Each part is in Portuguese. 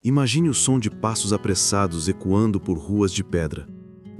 Imagine o som de passos apressados ecoando por ruas de pedra.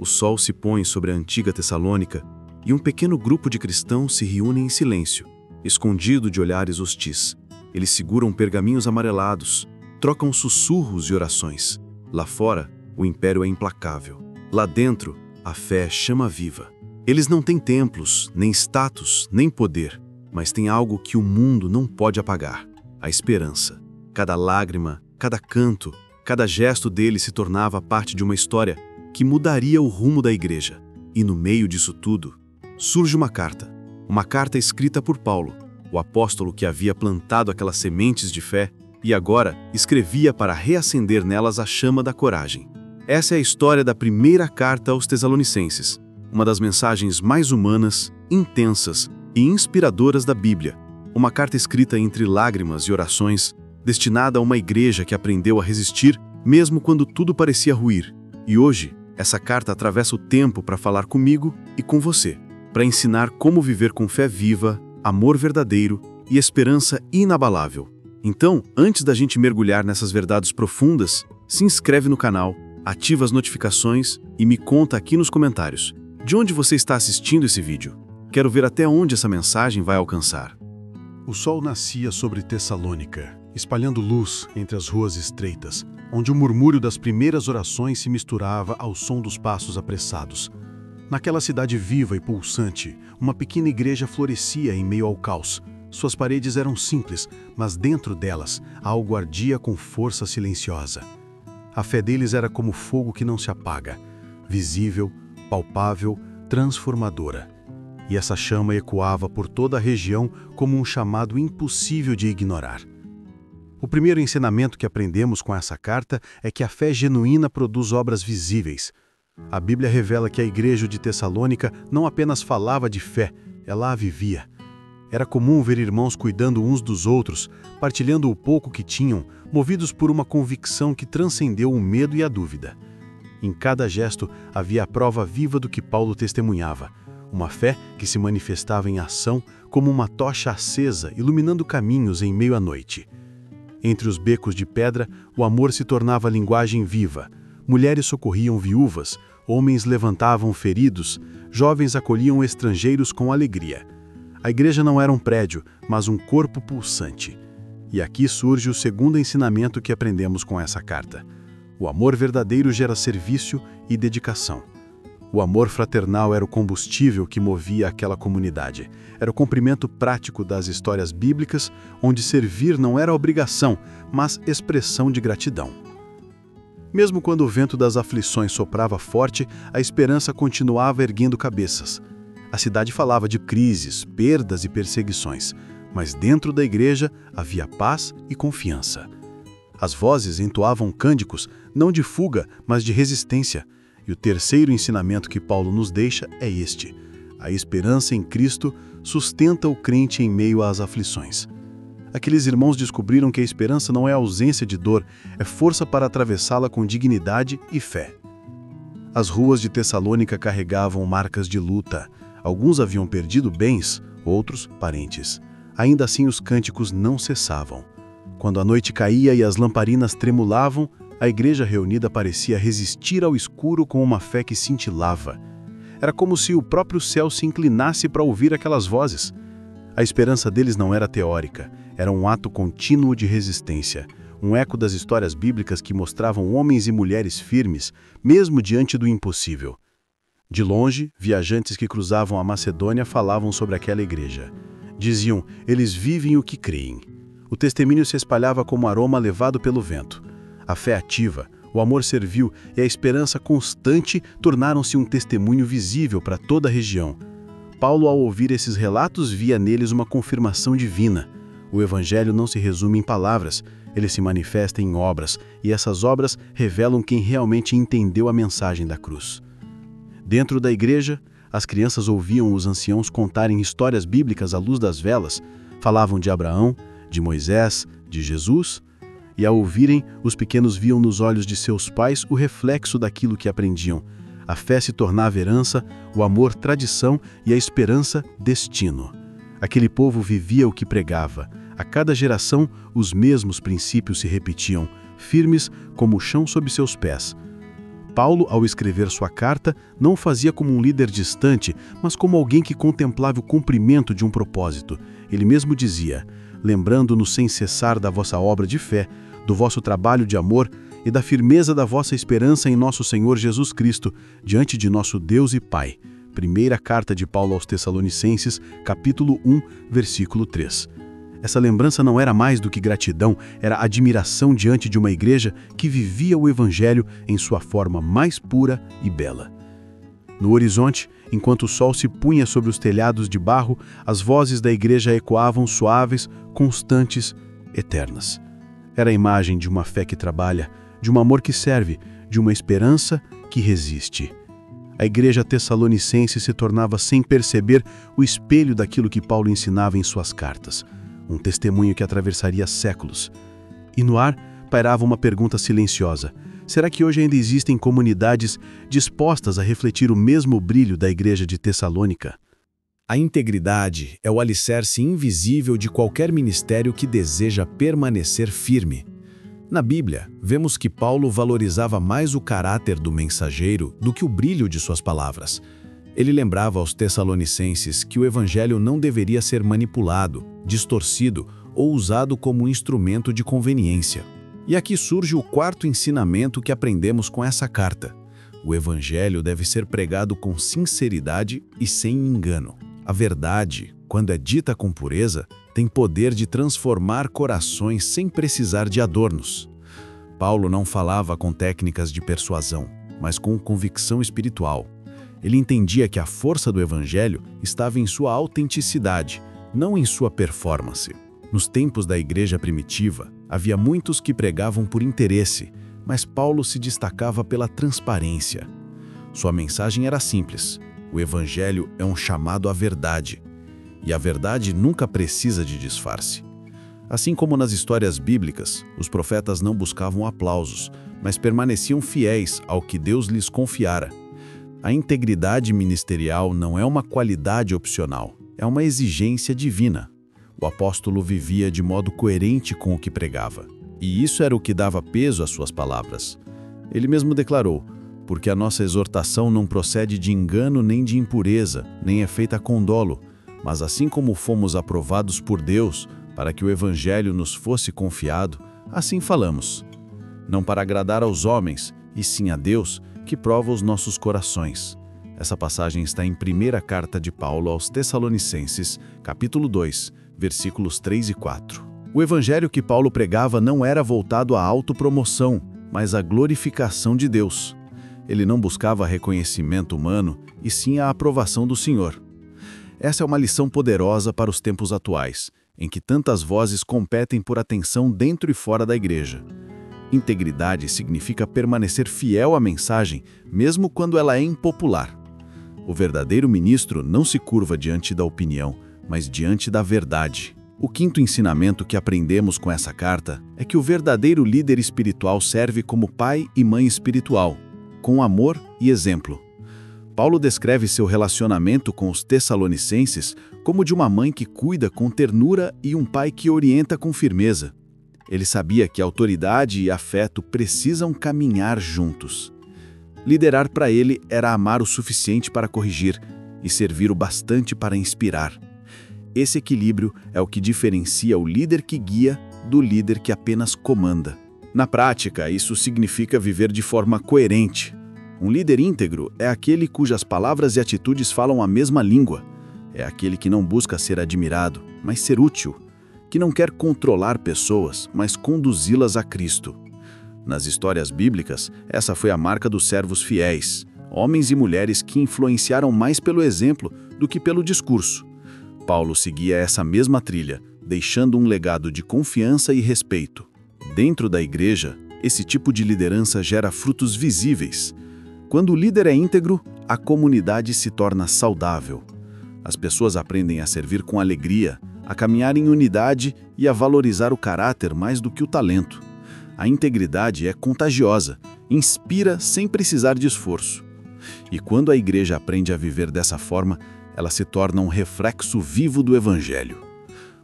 O sol se põe sobre a antiga Tessalônica e um pequeno grupo de cristãos se reúne em silêncio, escondido de olhares hostis. Eles seguram pergaminhos amarelados, trocam sussurros e orações. Lá fora, o império é implacável. Lá dentro, a fé chama viva. Eles não têm templos, nem status, nem poder, mas têm algo que o mundo não pode apagar: a esperança. Cada lágrima, cada canto, cada gesto deles se tornava parte de uma história que mudaria o rumo da igreja. E no meio disso tudo, surge uma carta escrita por Paulo, o apóstolo que havia plantado aquelas sementes de fé e agora escrevia para reacender nelas a chama da coragem. Essa é a história da primeira carta aos Tessalonicenses, uma das mensagens mais humanas, intensas e inspiradoras da Bíblia. Uma carta escrita entre lágrimas e orações, destinada a uma igreja que aprendeu a resistir mesmo quando tudo parecia ruir. E hoje, essa carta atravessa o tempo para falar comigo e com você, para ensinar como viver com fé viva, amor verdadeiro e esperança inabalável. Então, antes da gente mergulhar nessas verdades profundas, se inscreve no canal, ativa as notificações e me conta aqui nos comentários de onde você está assistindo esse vídeo. Quero ver até onde essa mensagem vai alcançar. O sol nascia sobre Tessalônica, espalhando luz entre as ruas estreitas, onde o murmúrio das primeiras orações se misturava ao som dos passos apressados. Naquela cidade viva e pulsante, uma pequena igreja florescia em meio ao caos. Suas paredes eram simples, mas dentro delas algo ardia com força silenciosa. A fé deles era como fogo que não se apaga, visível, palpável, transformadora. E essa chama ecoava por toda a região como um chamado impossível de ignorar. O primeiro ensinamento que aprendemos com essa carta é que a fé genuína produz obras visíveis. A Bíblia revela que a igreja de Tessalônica não apenas falava de fé, ela a vivia. Era comum ver irmãos cuidando uns dos outros, partilhando o pouco que tinham, movidos por uma convicção que transcendeu o medo e a dúvida. Em cada gesto havia a prova viva do que Paulo testemunhava, uma fé que se manifestava em ação como uma tocha acesa iluminando caminhos em meio à noite. Entre os becos de pedra, o amor se tornava linguagem viva. Mulheres socorriam viúvas, homens levantavam feridos, jovens acolhiam estrangeiros com alegria. A igreja não era um prédio, mas um corpo pulsante. E aqui surge o segundo ensinamento que aprendemos com essa carta. O amor verdadeiro gera serviço e dedicação. O amor fraternal era o combustível que movia aquela comunidade. Era o cumprimento prático das histórias bíblicas, onde servir não era obrigação, mas expressão de gratidão. Mesmo quando o vento das aflições soprava forte, a esperança continuava erguendo cabeças. A cidade falava de crises, perdas e perseguições, mas dentro da igreja havia paz e confiança. As vozes entoavam cânticos, não de fuga, mas de resistência. E o terceiro ensinamento que Paulo nos deixa é este: a esperança em Cristo sustenta o crente em meio às aflições. Aqueles irmãos descobriram que a esperança não é ausência de dor, é força para atravessá-la com dignidade e fé. As ruas de Tessalônica carregavam marcas de luta. Alguns haviam perdido bens, outros parentes. Ainda assim os cânticos não cessavam. Quando a noite caía e as lamparinas tremulavam, a igreja reunida parecia resistir ao escuro com uma fé que cintilava. Era como se o próprio céu se inclinasse para ouvir aquelas vozes. A esperança deles não era teórica, era um ato contínuo de resistência, um eco das histórias bíblicas que mostravam homens e mulheres firmes, mesmo diante do impossível. De longe, viajantes que cruzavam a Macedônia falavam sobre aquela igreja. Diziam, eles vivem o que creem. O testemunho se espalhava como aroma levado pelo vento. A fé ativa, o amor servil e a esperança constante tornaram-se um testemunho visível para toda a região. Paulo, ao ouvir esses relatos, via neles uma confirmação divina. O Evangelho não se resume em palavras, ele se manifesta em obras, e essas obras revelam quem realmente entendeu a mensagem da cruz. Dentro da igreja, as crianças ouviam os anciãos contarem histórias bíblicas à luz das velas, falavam de Abraão, de Moisés, de Jesus, e ao ouvirem, os pequenos viam nos olhos de seus pais o reflexo daquilo que aprendiam. A fé se tornava herança, o amor tradição e a esperança destino. Aquele povo vivia o que pregava. A cada geração, os mesmos princípios se repetiam: firmes como o chão sob seus pés. Paulo, ao escrever sua carta, não o fazia como um líder distante, mas como alguém que contemplava o cumprimento de um propósito. Ele mesmo dizia: lembrando-nos sem cessar da vossa obra de fé, do vosso trabalho de amor e da firmeza da vossa esperança em nosso Senhor Jesus Cristo, diante de nosso Deus e Pai. Primeira carta de Paulo aos Tessalonicenses, capítulo 1, versículo 3. Essa lembrança não era mais do que gratidão, era admiração diante de uma igreja que vivia o Evangelho em sua forma mais pura e bela. No horizonte, enquanto o sol se punha sobre os telhados de barro, as vozes da igreja ecoavam suaves, constantes, eternas. Era a imagem de uma fé que trabalha, de um amor que serve, de uma esperança que resiste. A igreja tessalonicense se tornava, sem perceber, o espelho daquilo que Paulo ensinava em suas cartas, um testemunho que atravessaria séculos. E no ar pairava uma pergunta silenciosa: será que hoje ainda existem comunidades dispostas a refletir o mesmo brilho da igreja de Tessalônica? A integridade é o alicerce invisível de qualquer ministério que deseja permanecer firme. Na Bíblia, vemos que Paulo valorizava mais o caráter do mensageiro do que o brilho de suas palavras. Ele lembrava aos tessalonicenses que o evangelho não deveria ser manipulado, distorcido ou usado como instrumento de conveniência. E aqui surge o quarto ensinamento que aprendemos com essa carta. O evangelho deve ser pregado com sinceridade e sem engano. A verdade, quando é dita com pureza, tem poder de transformar corações sem precisar de adornos. Paulo não falava com técnicas de persuasão, mas com convicção espiritual. Ele entendia que a força do evangelho estava em sua autenticidade, não em sua performance. Nos tempos da igreja primitiva, havia muitos que pregavam por interesse, mas Paulo se destacava pela transparência. Sua mensagem era simples: o evangelho é um chamado à verdade. E a verdade nunca precisa de disfarce. Assim como nas histórias bíblicas, os profetas não buscavam aplausos, mas permaneciam fiéis ao que Deus lhes confiara. A integridade ministerial não é uma qualidade opcional, é uma exigência divina. O apóstolo vivia de modo coerente com o que pregava, e isso era o que dava peso às suas palavras. Ele mesmo declarou: porque a nossa exortação não procede de engano nem de impureza, nem é feita com dolo, mas assim como fomos aprovados por Deus para que o evangelho nos fosse confiado, assim falamos. Não para agradar aos homens, e sim a Deus, que prova os nossos corações. Essa passagem está em primeira carta de Paulo aos Tessalonicenses, capítulo 2, versículos 3 e 4. O evangelho que Paulo pregava não era voltado à autopromoção, mas à glorificação de Deus. Ele não buscava reconhecimento humano, e sim a aprovação do Senhor. Essa é uma lição poderosa para os tempos atuais, em que tantas vozes competem por atenção dentro e fora da igreja. Integridade significa permanecer fiel à mensagem, mesmo quando ela é impopular. O verdadeiro ministro não se curva diante da opinião, mas diante da verdade. O quinto ensinamento que aprendemos com essa carta é que o verdadeiro líder espiritual serve como pai e mãe espiritual, com amor e exemplo. Paulo descreve seu relacionamento com os tessalonicenses como de uma mãe que cuida com ternura e um pai que orienta com firmeza. Ele sabia que autoridade e afeto precisam caminhar juntos. Liderar para ele era amar o suficiente para corrigir e servir o bastante para inspirar. Esse equilíbrio é o que diferencia o líder que guia do líder que apenas comanda. Na prática, isso significa viver de forma coerente. Um líder íntegro é aquele cujas palavras e atitudes falam a mesma língua. É aquele que não busca ser admirado, mas ser útil. Que não quer controlar pessoas, mas conduzi-las a Cristo. Nas histórias bíblicas, essa foi a marca dos servos fiéis, homens e mulheres que influenciaram mais pelo exemplo do que pelo discurso. Paulo seguia essa mesma trilha, deixando um legado de confiança e respeito. Dentro da igreja, esse tipo de liderança gera frutos visíveis. Quando o líder é íntegro, a comunidade se torna saudável. As pessoas aprendem a servir com alegria, a caminhar em unidade e a valorizar o caráter mais do que o talento. A integridade é contagiosa, inspira sem precisar de esforço. E quando a igreja aprende a viver dessa forma, ela se torna um reflexo vivo do Evangelho.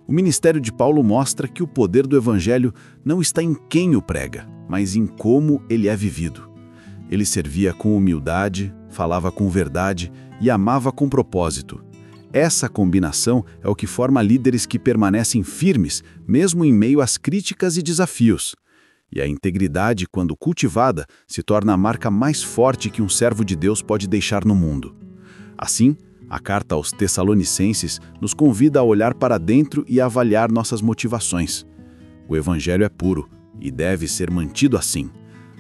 O ministério de Paulo mostra que o poder do Evangelho não está em quem o prega, mas em como ele é vivido. Ele servia com humildade, falava com verdade e amava com propósito. Essa combinação é o que forma líderes que permanecem firmes, mesmo em meio às críticas e desafios. E a integridade, quando cultivada, se torna a marca mais forte que um servo de Deus pode deixar no mundo. Assim, a carta aos Tessalonicenses nos convida a olhar para dentro e avaliar nossas motivações. O Evangelho é puro e deve ser mantido assim.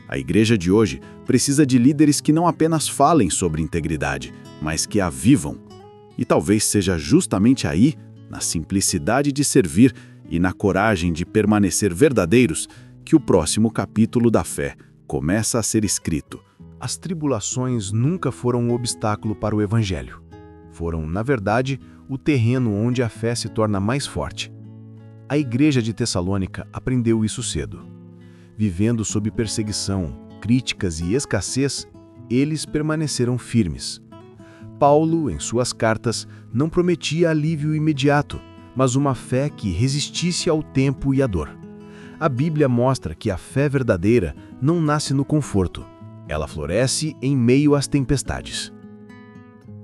A igreja de hoje precisa de líderes que não apenas falem sobre integridade, mas que a vivam. E talvez seja justamente aí, na simplicidade de servir e na coragem de permanecer verdadeiros, que o próximo capítulo da fé começa a ser escrito. As tribulações nunca foram um obstáculo para o Evangelho. Foram, na verdade, o terreno onde a fé se torna mais forte. A igreja de Tessalônica aprendeu isso cedo. Vivendo sob perseguição, críticas e escassez, eles permaneceram firmes. Paulo, em suas cartas, não prometia alívio imediato, mas uma fé que resistisse ao tempo e à dor. A Bíblia mostra que a fé verdadeira não nasce no conforto. Ela floresce em meio às tempestades.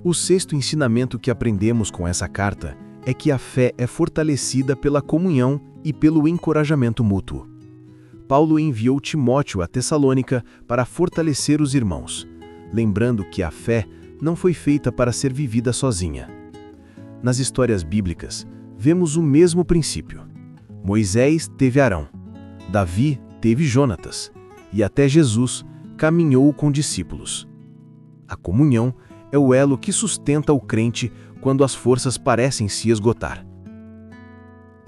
O sexto ensinamento que aprendemos com essa carta é que a fé é fortalecida pela comunhão e pelo encorajamento mútuo. Paulo enviou Timóteo a Tessalônica para fortalecer os irmãos, lembrando que a fé não foi feita para ser vivida sozinha. Nas histórias bíblicas, vemos o mesmo princípio. Moisés teve Arão, Davi teve Jonatas, e até Jesus caminhou com discípulos. A comunhão é o elo que sustenta o crente quando as forças parecem se esgotar.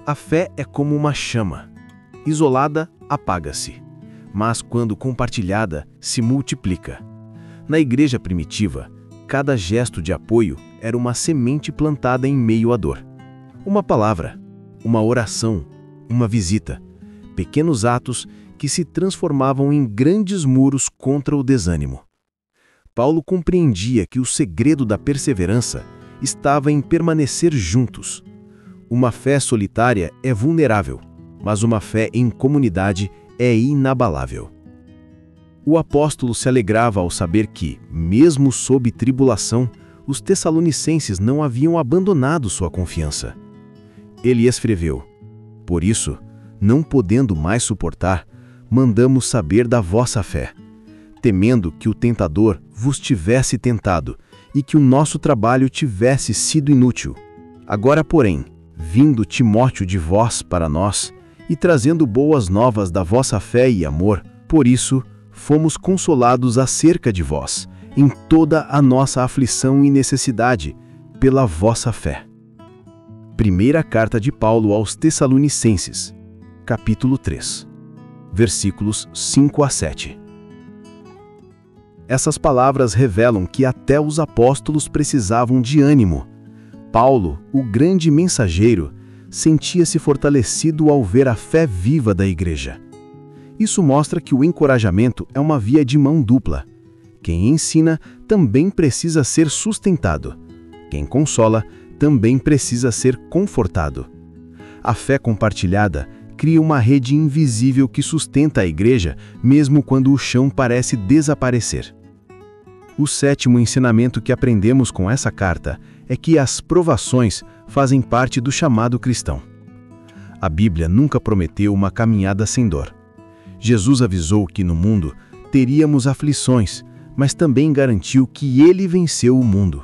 A fé é como uma chama. Isolada, apaga-se, mas quando compartilhada, se multiplica. Na igreja primitiva, cada gesto de apoio era uma semente plantada em meio à dor. Uma palavra, uma oração, uma visita, pequenos atos que se transformavam em grandes muros contra o desânimo. Paulo compreendia que o segredo da perseverança estava em permanecer juntos. Uma fé solitária é vulnerável, mas uma fé em comunidade é inabalável. O apóstolo se alegrava ao saber que, mesmo sob tribulação, os tessalonicenses não haviam abandonado sua confiança. Ele escreveu: "Por isso, não podendo mais suportar, mandamos saber da vossa fé, temendo que o tentador vos tivesse tentado e que o nosso trabalho tivesse sido inútil. Agora, porém, vindo Timóteo de vós para nós, e trazendo boas novas da vossa fé e amor, por isso fomos consolados acerca de vós, em toda a nossa aflição e necessidade, pela vossa fé." Primeira carta de Paulo aos Tessalonicenses, capítulo 3, versículos 5 a 7. Essas palavras revelam que até os apóstolos precisavam de ânimo. Paulo, o grande mensageiro, sentia-se fortalecido ao ver a fé viva da igreja. Isso mostra que o encorajamento é uma via de mão dupla. Quem ensina também precisa ser sustentado. Quem consola também precisa ser confortado. A fé compartilhada cria uma rede invisível que sustenta a igreja, mesmo quando o chão parece desaparecer. O sétimo ensinamento que aprendemos com essa carta é que as provações fazem parte do chamado cristão. A Bíblia nunca prometeu uma caminhada sem dor. Jesus avisou que no mundo teríamos aflições, mas também garantiu que ele venceu o mundo.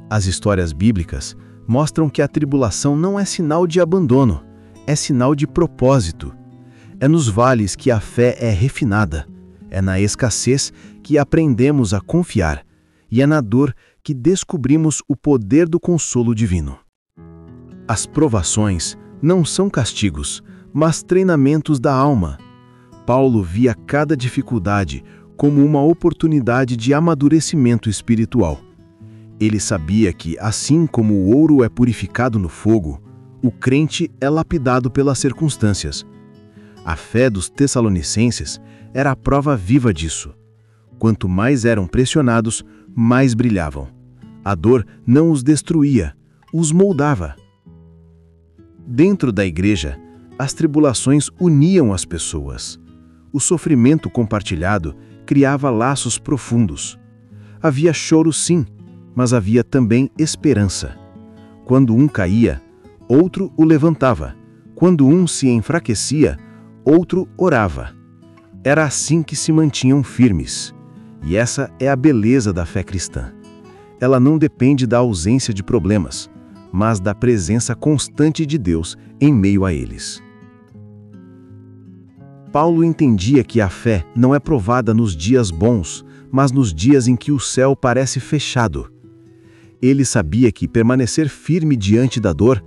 As histórias bíblicas mostram que a tribulação não é sinal de abandono, é sinal de propósito. É nos vales que a fé é refinada, é na escassez que aprendemos a confiar, e é na dor que descobrimos o poder do consolo divino. As provações não são castigos, mas treinamentos da alma. Paulo via cada dificuldade como uma oportunidade de amadurecimento espiritual. Ele sabia que, assim como o ouro é purificado no fogo, o crente é lapidado pelas circunstâncias. A fé dos Tessalonicenses era a prova viva disso. Quanto mais eram pressionados, mais brilhavam. A dor não os destruía, os moldava. Dentro da igreja, as tribulações uniam as pessoas. O sofrimento compartilhado criava laços profundos. Havia choro, sim, mas havia também esperança. Quando um caía, outro o levantava. Quando um se enfraquecia, outro orava. Era assim que se mantinham firmes. E essa é a beleza da fé cristã. Ela não depende da ausência de problemas, mas da presença constante de Deus em meio a eles. Paulo entendia que a fé não é provada nos dias bons, mas nos dias em que o céu parece fechado. Ele sabia que permanecer firme diante da dor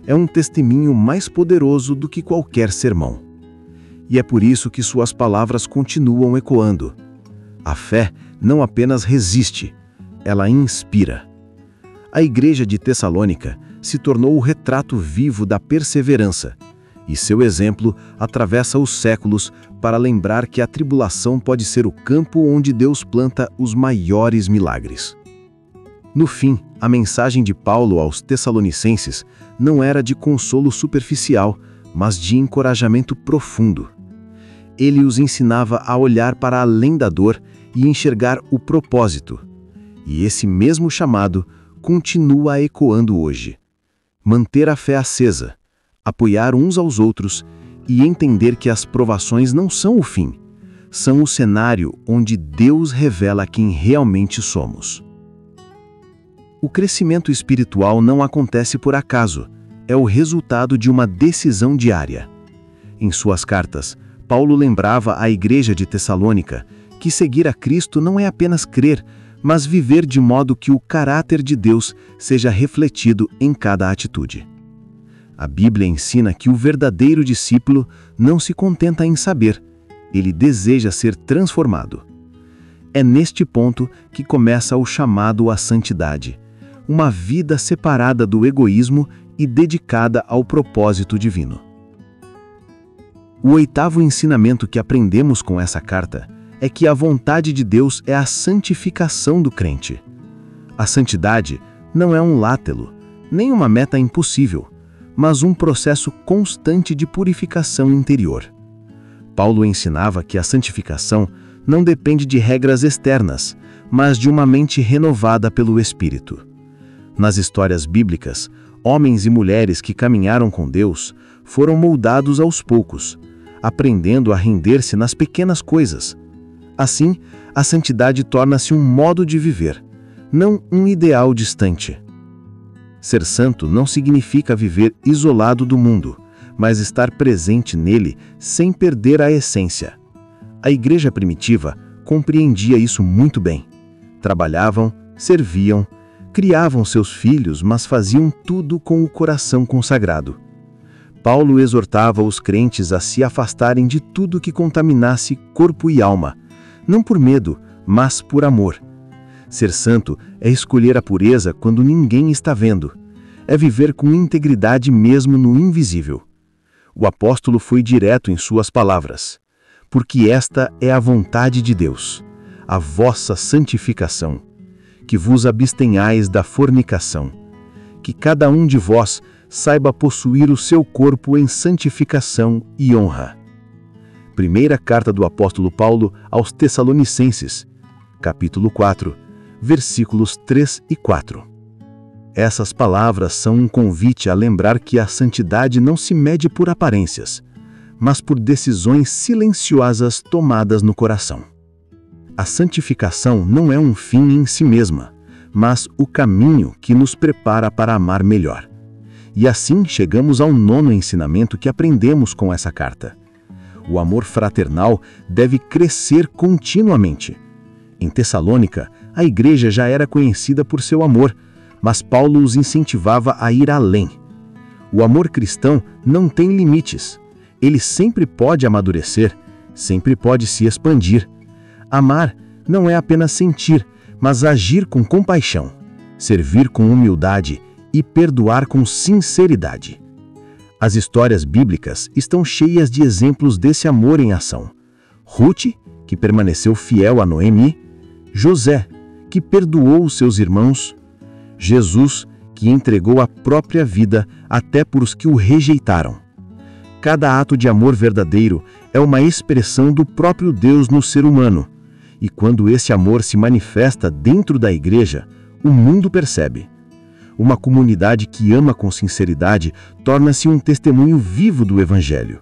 é um testemunho mais poderoso do que qualquer sermão. E é por isso que suas palavras continuam ecoando. A fé não apenas resiste, ela inspira. A igreja de Tessalônica se tornou o retrato vivo da perseverança, e seu exemplo atravessa os séculos para lembrar que a tribulação pode ser o campo onde Deus planta os maiores milagres. No fim, a mensagem de Paulo aos Tessalonicenses não era de consolo superficial, mas de encorajamento profundo. Ele os ensinava a olhar para além da dor e enxergar o propósito. E esse mesmo chamado continua ecoando hoje. Manter a fé acesa, apoiar uns aos outros e entender que as provações não são o fim, são o cenário onde Deus revela quem realmente somos. O crescimento espiritual não acontece por acaso, é o resultado de uma decisão diária. Em suas cartas, Paulo lembrava à igreja de Tessalônica que seguir a Cristo não é apenas crer, mas viver de modo que o caráter de Deus seja refletido em cada atitude. A Bíblia ensina que o verdadeiro discípulo não se contenta em saber, ele deseja ser transformado. É neste ponto que começa o chamado à santidade, uma vida separada do egoísmo e dedicada ao propósito divino. O oitavo ensinamento que aprendemos com essa carta é que a vontade de Deus é a santificação do crente. A santidade não é um látelo, nem uma meta impossível, mas um processo constante de purificação interior. Paulo ensinava que a santificação não depende de regras externas, mas de uma mente renovada pelo Espírito. Nas histórias bíblicas, homens e mulheres que caminharam com Deus foram moldados aos poucos, aprendendo a render-se nas pequenas coisas. Assim, a santidade torna-se um modo de viver, não um ideal distante. Ser santo não significa viver isolado do mundo, mas estar presente nele sem perder a essência. A igreja primitiva compreendia isso muito bem. Trabalhavam, serviam, criavam seus filhos, mas faziam tudo com o coração consagrado. Paulo exortava os crentes a se afastarem de tudo que contaminasse corpo e alma, não por medo, mas por amor. Ser santo é escolher a pureza quando ninguém está vendo. É viver com integridade mesmo no invisível. O apóstolo foi direto em suas palavras. Porque esta é a vontade de Deus, a vossa santificação, que vos abstenhais da fornicação, que cada um de vós saiba possuir o seu corpo em santificação e honra. Primeira carta do apóstolo Paulo aos Tessalonicenses, capítulo 4, versículos 3 e 4. Essas palavras são um convite a lembrar que a santidade não se mede por aparências, mas por decisões silenciosas tomadas no coração. A santificação não é um fim em si mesma, mas o caminho que nos prepara para amar melhor. E assim chegamos ao nono ensinamento que aprendemos com essa carta. O amor fraternal deve crescer continuamente. Em Tessalônica, a igreja já era conhecida por seu amor, mas Paulo os incentivava a ir além. O amor cristão não tem limites. Ele sempre pode amadurecer, sempre pode se expandir. Amar não é apenas sentir, mas agir com compaixão, servir com humildade e perdoar com sinceridade. As histórias bíblicas estão cheias de exemplos desse amor em ação. Ruth, que permaneceu fiel a Noemi, José, que perdoou os seus irmãos, Jesus, que entregou a própria vida até por os que o rejeitaram. Cada ato de amor verdadeiro é uma expressão do próprio Deus no ser humano. E quando esse amor se manifesta dentro da igreja, o mundo percebe. Uma comunidade que ama com sinceridade torna-se um testemunho vivo do Evangelho.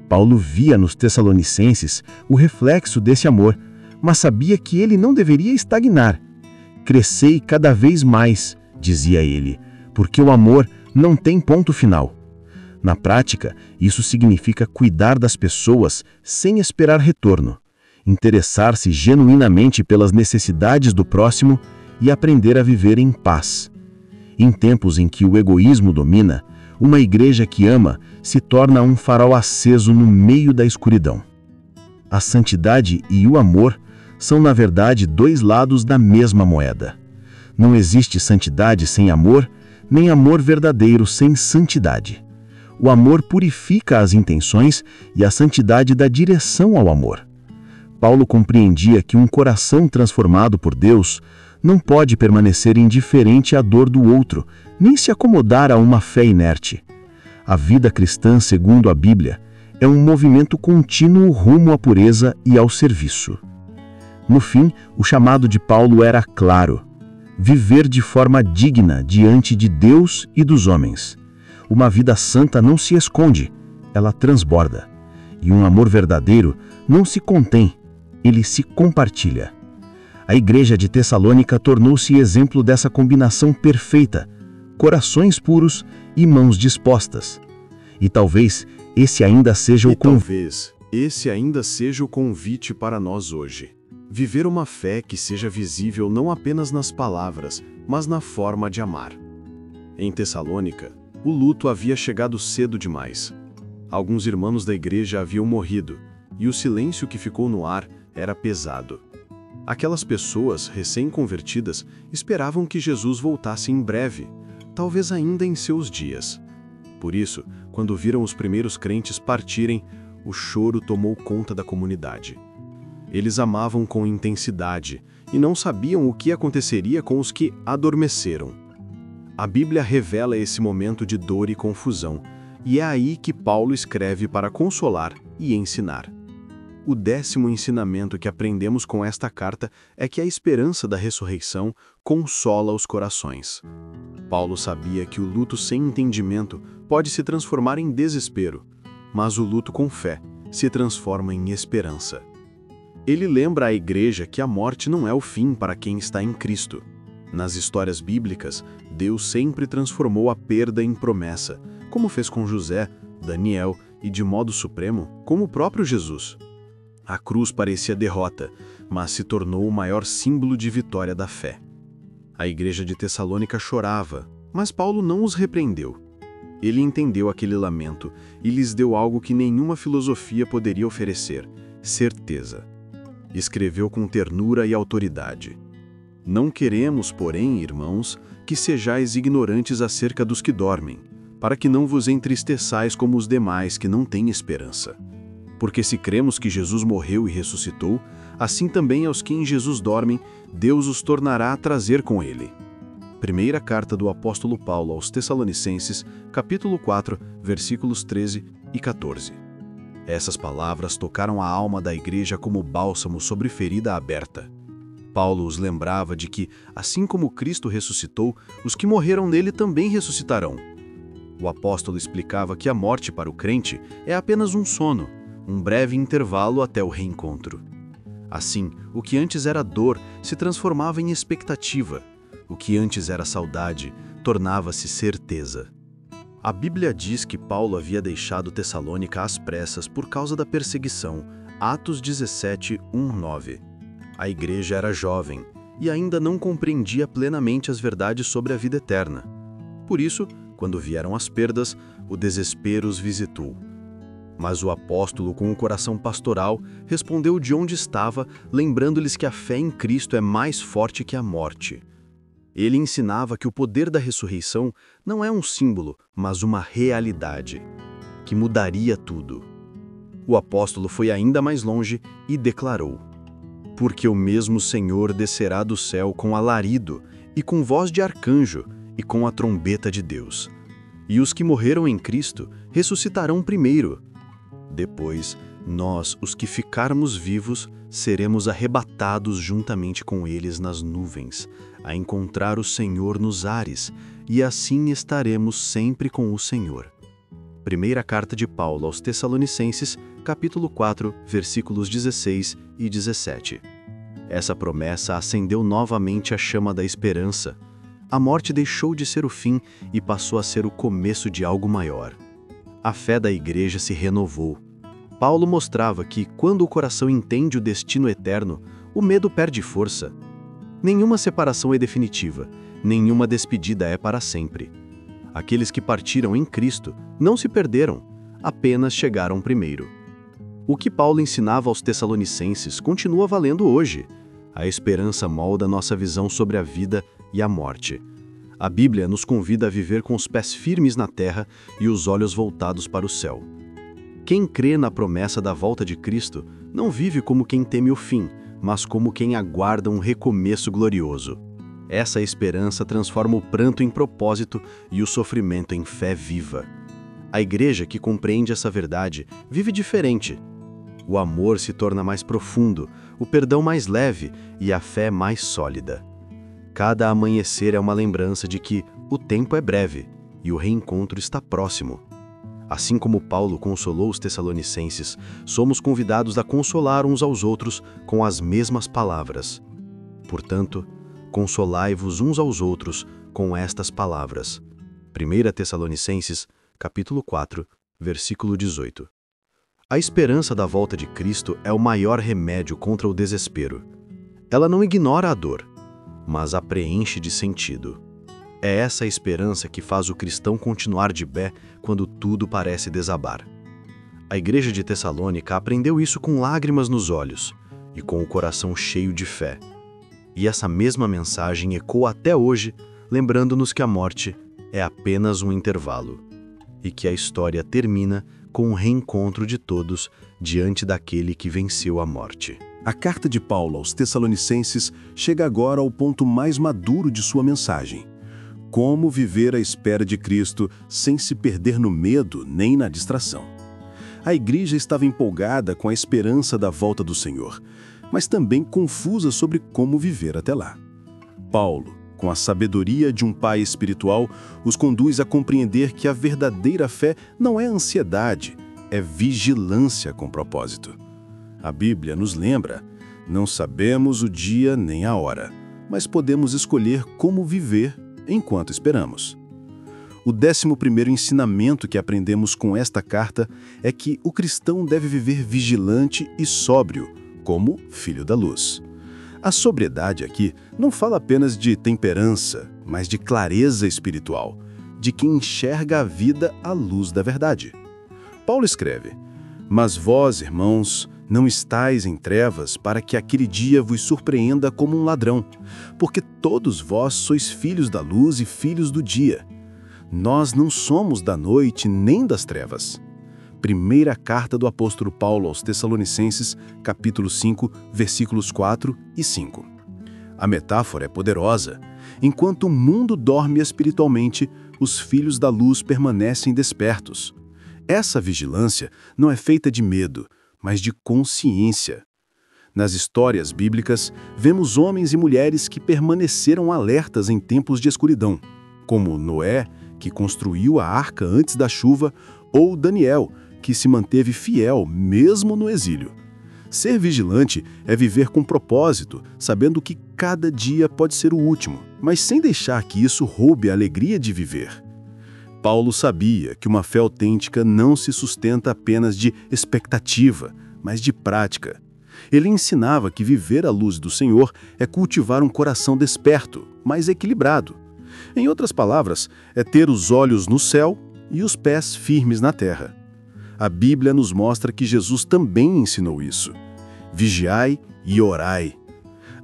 Paulo via nos Tessalonicenses o reflexo desse amor, mas sabia que ele não deveria estagnar. Crescei cada vez mais, dizia ele, porque o amor não tem ponto final. Na prática, isso significa cuidar das pessoas sem esperar retorno, interessar-se genuinamente pelas necessidades do próximo e aprender a viver em paz. Em tempos em que o egoísmo domina, uma igreja que ama se torna um farol aceso no meio da escuridão. A santidade e o amor são, na verdade, dois lados da mesma moeda. Não existe santidade sem amor, nem amor verdadeiro sem santidade. O amor purifica as intenções e a santidade dá direção ao amor. Paulo compreendia que um coração transformado por Deus não pode permanecer indiferente à dor do outro, nem se acomodar a uma fé inerte. A vida cristã, segundo a Bíblia, é um movimento contínuo rumo à pureza e ao serviço. No fim, o chamado de Paulo era claro: viver de forma digna diante de Deus e dos homens. Uma vida santa não se esconde, ela transborda. E um amor verdadeiro não se contém, ele se compartilha. A igreja de Tessalônica tornou-se exemplo dessa combinação perfeita: corações puros e mãos dispostas. E talvez esse ainda seja o convite para nós hoje. Viver uma fé que seja visível não apenas nas palavras, mas na forma de amar. Em Tessalônica, o luto havia chegado cedo demais. Alguns irmãos da igreja haviam morrido, e o silêncio que ficou no ar era pesado. Aquelas pessoas recém-convertidas esperavam que Jesus voltasse em breve, talvez ainda em seus dias. Por isso, quando viram os primeiros crentes partirem, o choro tomou conta da comunidade. Eles amavam com intensidade e não sabiam o que aconteceria com os que adormeceram. A Bíblia revela esse momento de dor e confusão, e é aí que Paulo escreve para consolar e ensinar. O 10º ensinamento que aprendemos com esta carta é que a esperança da ressurreição consola os corações. Paulo sabia que o luto sem entendimento pode se transformar em desespero, mas o luto com fé se transforma em esperança. Ele lembra à igreja que a morte não é o fim para quem está em Cristo. Nas histórias bíblicas, Deus sempre transformou a perda em promessa, como fez com José, Daniel e, de modo supremo, com o próprio Jesus. A cruz parecia derrota, mas se tornou o maior símbolo de vitória da fé. A igreja de Tessalônica chorava, mas Paulo não os repreendeu. Ele entendeu aquele lamento e lhes deu algo que nenhuma filosofia poderia oferecer: certeza. Escreveu com ternura e autoridade: Não queremos, porém, irmãos, que sejais ignorantes acerca dos que dormem, para que não vos entristeçais como os demais que não têm esperança. Porque se cremos que Jesus morreu e ressuscitou, assim também aos que em Jesus dormem, Deus os tornará a trazer com ele. Primeira carta do apóstolo Paulo aos Tessalonicenses, capítulo 4, versículos 13 e 14. Essas palavras tocaram a alma da igreja como bálsamo sobre ferida aberta. Paulo os lembrava de que, assim como Cristo ressuscitou, os que morreram nele também ressuscitarão. O apóstolo explicava que a morte para o crente é apenas um sono, um breve intervalo até o reencontro. Assim, o que antes era dor se transformava em expectativa. O que antes era saudade tornava-se certeza. A Bíblia diz que Paulo havia deixado Tessalônica às pressas por causa da perseguição. Atos 17, 1-9. A igreja era jovem e ainda não compreendia plenamente as verdades sobre a vida eterna. Por isso, quando vieram as perdas, o desespero os visitou. Mas o apóstolo, com o coração pastoral, respondeu de onde estava, lembrando-lhes que a fé em Cristo é mais forte que a morte. Ele ensinava que o poder da ressurreição não é um símbolo, mas uma realidade, que mudaria tudo. O apóstolo foi ainda mais longe e declarou: Porque o mesmo Senhor descerá do céu com alarido, e com voz de arcanjo, e com a trombeta de Deus. E os que morreram em Cristo ressuscitarão primeiro. Depois, nós, os que ficarmos vivos, seremos arrebatados juntamente com eles nas nuvens, a encontrar o Senhor nos ares, e assim estaremos sempre com o Senhor. Primeira carta de Paulo aos Tessalonicenses, capítulo 4, versículos 16 e 17. Essa promessa acendeu novamente a chama da esperança. A morte deixou de ser o fim e passou a ser o começo de algo maior. A fé da igreja se renovou. Paulo mostrava que, quando o coração entende o destino eterno, o medo perde força. Nenhuma separação é definitiva, nenhuma despedida é para sempre. Aqueles que partiram em Cristo não se perderam, apenas chegaram primeiro. O que Paulo ensinava aos Tessalonicenses continua valendo hoje. A esperança molda nossa visão sobre a vida e a morte. A Bíblia nos convida a viver com os pés firmes na terra e os olhos voltados para o céu. Quem crê na promessa da volta de Cristo não vive como quem teme o fim, mas como quem aguarda um recomeço glorioso. Essa esperança transforma o pranto em propósito e o sofrimento em fé viva. A igreja que compreende essa verdade vive diferente. O amor se torna mais profundo, o perdão mais leve e a fé mais sólida. Cada amanhecer é uma lembrança de que o tempo é breve e o reencontro está próximo. Assim como Paulo consolou os Tessalonicenses, somos convidados a consolar uns aos outros com as mesmas palavras. Portanto, consolai-vos uns aos outros com estas palavras. 1 Tessalonicenses, capítulo 4, versículo 18. A esperança da volta de Cristo é o maior remédio contra o desespero. Ela não ignora a dor, mas a preenche de sentido. É essa esperança que faz o cristão continuar de pé quando tudo parece desabar. A igreja de Tessalônica aprendeu isso com lágrimas nos olhos e com o coração cheio de fé. E essa mesma mensagem ecoa até hoje, lembrando-nos que a morte é apenas um intervalo e que a história termina com o reencontro de todos diante daquele que venceu a morte. A carta de Paulo aos Tessalonicenses chega agora ao ponto mais maduro de sua mensagem. Como viver à espera de Cristo sem se perder no medo nem na distração. A igreja estava empolgada com a esperança da volta do Senhor, mas também confusa sobre como viver até lá. Paulo, com a sabedoria de um pai espiritual, os conduz a compreender que a verdadeira fé não é ansiedade, é vigilância com propósito. A Bíblia nos lembra, não sabemos o dia nem a hora, mas podemos escolher como viver enquanto esperamos. O 11º ensinamento que aprendemos com esta carta é que o cristão deve viver vigilante e sóbrio, como filho da luz. A sobriedade aqui não fala apenas de temperança, mas de clareza espiritual, de quem enxerga a vida à luz da verdade. Paulo escreve: Mas vós, irmãos, não estais em trevas para que aquele dia vos surpreenda como um ladrão, porque todos vós sois filhos da luz e filhos do dia. Nós não somos da noite nem das trevas. Primeira carta do apóstolo Paulo aos Tessalonicenses, capítulo 5, versículos 4 e 5. A metáfora é poderosa. Enquanto o mundo dorme espiritualmente, os filhos da luz permanecem despertos. Essa vigilância não é feita de medo, mas de consciência. Nas histórias bíblicas, vemos homens e mulheres que permaneceram alertas em tempos de escuridão, como Noé, que construiu a arca antes da chuva, ou Daniel, que se manteve fiel mesmo no exílio. Ser vigilante é viver com propósito, sabendo que cada dia pode ser o último, mas sem deixar que isso roube a alegria de viver. Paulo sabia que uma fé autêntica não se sustenta apenas de expectativa, mas de prática. Ele ensinava que viver à luz do Senhor é cultivar um coração desperto, mas equilibrado. Em outras palavras, é ter os olhos no céu e os pés firmes na terra. A Bíblia nos mostra que Jesus também ensinou isso. Vigiai e orai.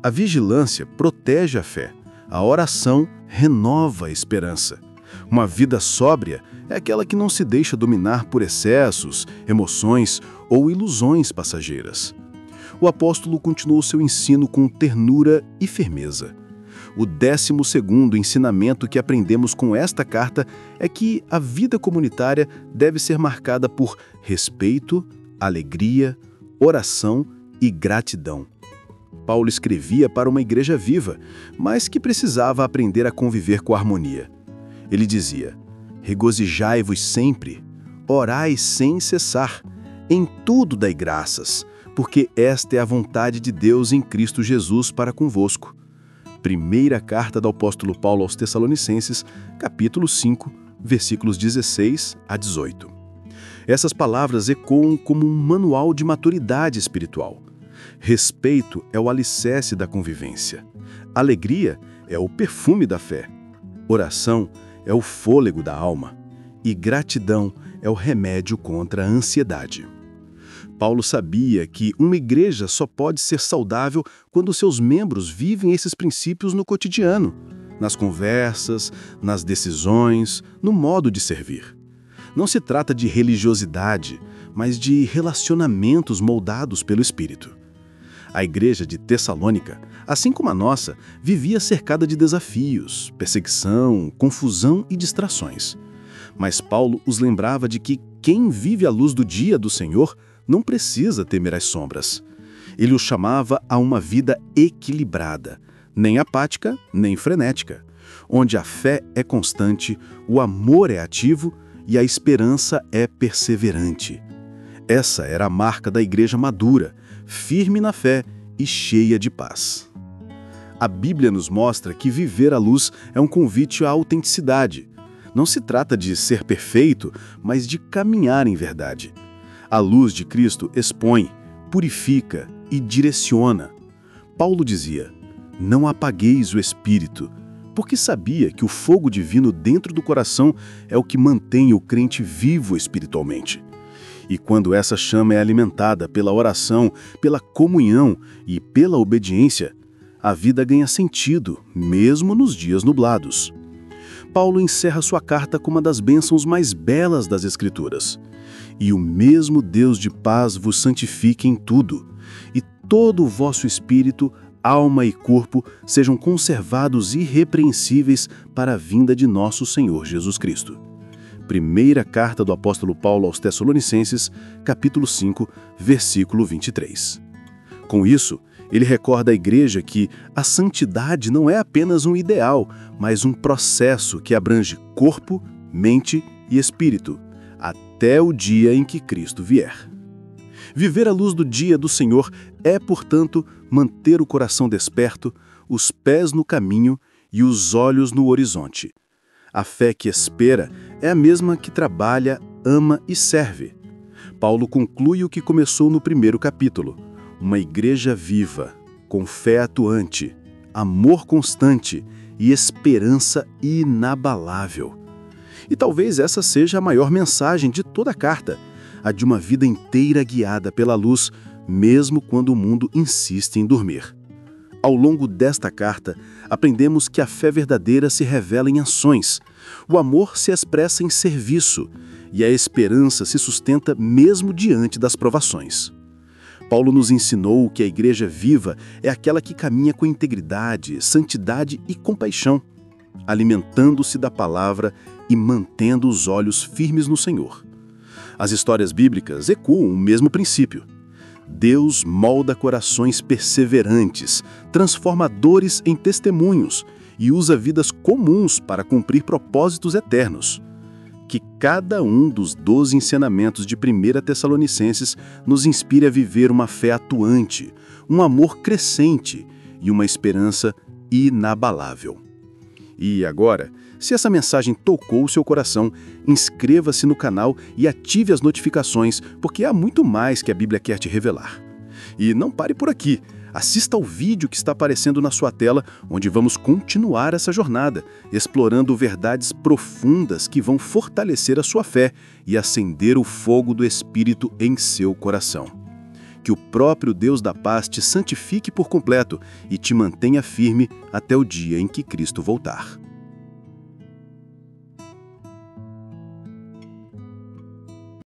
A vigilância protege a fé. A oração renova a esperança. Uma vida sóbria é aquela que não se deixa dominar por excessos, emoções ou ilusões passageiras. O apóstolo continuou seu ensino com ternura e firmeza. O 12º ensinamento que aprendemos com esta carta é que a vida comunitária deve ser marcada por respeito, alegria, oração e gratidão. Paulo escrevia para uma igreja viva, mas que precisava aprender a conviver com harmonia. Ele dizia: regozijai-vos sempre, orai sem cessar, em tudo dai graças, porque esta é a vontade de Deus em Cristo Jesus para convosco. Primeira carta do apóstolo Paulo aos Tessalonicenses, capítulo 5, versículos 16 a 18. Essas palavras ecoam como um manual de maturidade espiritual. Respeito é o alicerce da convivência. Alegria é o perfume da fé. Oração é o fôlego da alma. E gratidão é o remédio contra a ansiedade. Paulo sabia que uma igreja só pode ser saudável quando seus membros vivem esses princípios no cotidiano, nas conversas, nas decisões, no modo de servir. Não se trata de religiosidade, mas de relacionamentos moldados pelo Espírito. A igreja de Tessalônica, assim como a nossa, vivia cercada de desafios, perseguição, confusão e distrações. Mas Paulo os lembrava de que quem vive à luz do dia do Senhor não precisa temer as sombras. Ele os chamava a uma vida equilibrada, nem apática, nem frenética, onde a fé é constante, o amor é ativo e a esperança é perseverante. Essa era a marca da igreja madura, firme na fé e cheia de paz. A Bíblia nos mostra que viver à luz é um convite à autenticidade. Não se trata de ser perfeito, mas de caminhar em verdade. A luz de Cristo expõe, purifica e direciona. Paulo dizia: não apagueis o espírito, porque sabia que o fogo divino dentro do coração é o que mantém o crente vivo espiritualmente. E quando essa chama é alimentada pela oração, pela comunhão e pela obediência, a vida ganha sentido, mesmo nos dias nublados. Paulo encerra sua carta com uma das bênçãos mais belas das Escrituras. E o mesmo Deus de paz vos santifique em tudo, e todo o vosso espírito, alma e corpo sejam conservados irrepreensíveis para a vinda de nosso Senhor Jesus Cristo. Primeira carta do apóstolo Paulo aos Tessalonicenses, capítulo 5, versículo 23. Com isso, ele recorda à igreja que a santidade não é apenas um ideal, mas um processo que abrange corpo, mente e espírito, até o dia em que Cristo vier. Viver à luz do dia do Senhor é, portanto, manter o coração desperto, os pés no caminho e os olhos no horizonte. A fé que espera é a mesma que trabalha, ama e serve. Paulo conclui o que começou no primeiro capítulo: uma igreja viva, com fé atuante, amor constante e esperança inabalável. E talvez essa seja a maior mensagem de toda a carta, a de uma vida inteira guiada pela luz, mesmo quando o mundo insiste em dormir. Ao longo desta carta, aprendemos que a fé verdadeira se revela em ações, o amor se expressa em serviço e a esperança se sustenta mesmo diante das provações. Paulo nos ensinou que a igreja viva é aquela que caminha com integridade, santidade e compaixão, alimentando-se da palavra e mantendo os olhos firmes no Senhor. As histórias bíblicas ecoam o mesmo princípio. Deus molda corações perseverantes, transformadores em testemunhos e usa vidas comuns para cumprir propósitos eternos. Que cada um dos 12 ensinamentos de 1 Tessalonicenses nos inspire a viver uma fé atuante, um amor crescente e uma esperança inabalável. E agora, se essa mensagem tocou o seu coração, inscreva-se no canal e ative as notificações, porque há muito mais que a Bíblia quer te revelar. E não pare por aqui. Assista ao vídeo que está aparecendo na sua tela, onde vamos continuar essa jornada, explorando verdades profundas que vão fortalecer a sua fé e acender o fogo do Espírito em seu coração. Que o próprio Deus da paz te santifique por completo e te mantenha firme até o dia em que Cristo voltar.